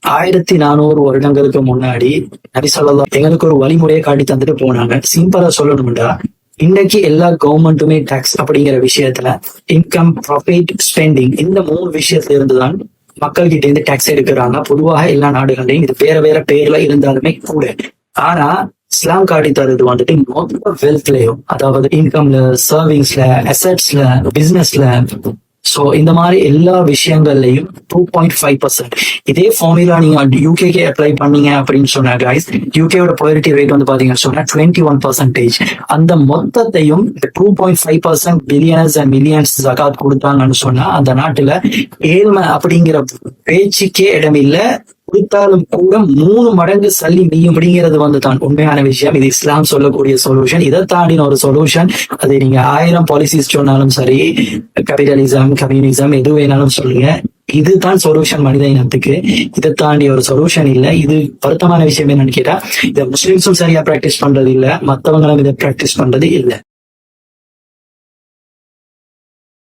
1400 வருடங்களுக்கு முன்னாடி நபி ஸல்லல்லாஹு எங்களுக்கு ஒரு வழிமுறையை காட்டி தந்துட்டு போனாங்க. சிம்பிளா சொல்லணும்டா, இன்னைக்கு எல்லா கவர்மெண்ட்டுமே டாக்ஸ் அப்படிங்கிற விஷயத்துல இன்கம், ப்ராஃபிட், ஸ்பெண்டிங் இந்த 3 விஷயத்துல இருந்துதான் மக்கள் கிட்ட இருந்து டாக்ஸ் எடுக்கிறாங்க. பொதுவாக எல்லா நாடுகள்லையும் இது வேற வேற பேர்ல இருந்தாலுமே கூட. ஆனா இஸ்லாம் காட்டி தருது வந்துட்டு மொத்த வெல்த்லயும், அதாவது இன்கம்ல, சர்விங்ஸ்ல, அசெட்ஸ்ல, பிசினஸ்ல, சோ இந்த மாதிரி எல்லா விஷயங்கள்லயும் 2.5%. இதே ஃபார்முலா நீங்க யூகேக்கு அப்ளை பண்ணீங்க அப்படின்னு சொன்னா guys, யூகேயோட ப்ரையாரிட்டி ரேட் வந்து பாத்தீங்கன்னு சொன்னா 21%. அந்த மொத்தத்தையும் 2.5% பில்லியன்ஸ் அண்ட் மில்லியன்ஸ் ஜகாத் கொடுத்தாங்கன்னு சொன்னா அந்த நாட்டுல ஏழ்மை அப்படிங்கிற பேச்சுக்கே இடமில்ல. கொடுத்தாலும் கூட 3 மடங்கு சல்லி மீயும் அப்படிங்கிறது வந்து தான் உண்மையான விஷயம். இது இஸ்லாம் சொல்லக்கூடிய சொல்யூஷன். இதை தாண்டின ஒரு சொல்யூஷன், அது நீங்க 1000 பாலிசிஸ் சொன்னாலும் சரி, கேபிட்டலிசம், கம்யூனிசம், எது வேணாலும் சொல்லுங்க, இதுதான் சொல்யூஷன் மனித இனத்துக்கு. இதை தாண்டி ஒரு சொல்யூஷன் இல்ல. இது வருத்தமான விஷயம் என்னன்னு கேட்டா, இதை முஸ்லிம்ஸும் சரியா பிராக்டிஸ் பண்றது இல்ல, மத்தவங்களும் இதை பிராக்டிஸ் பண்றது இல்ல.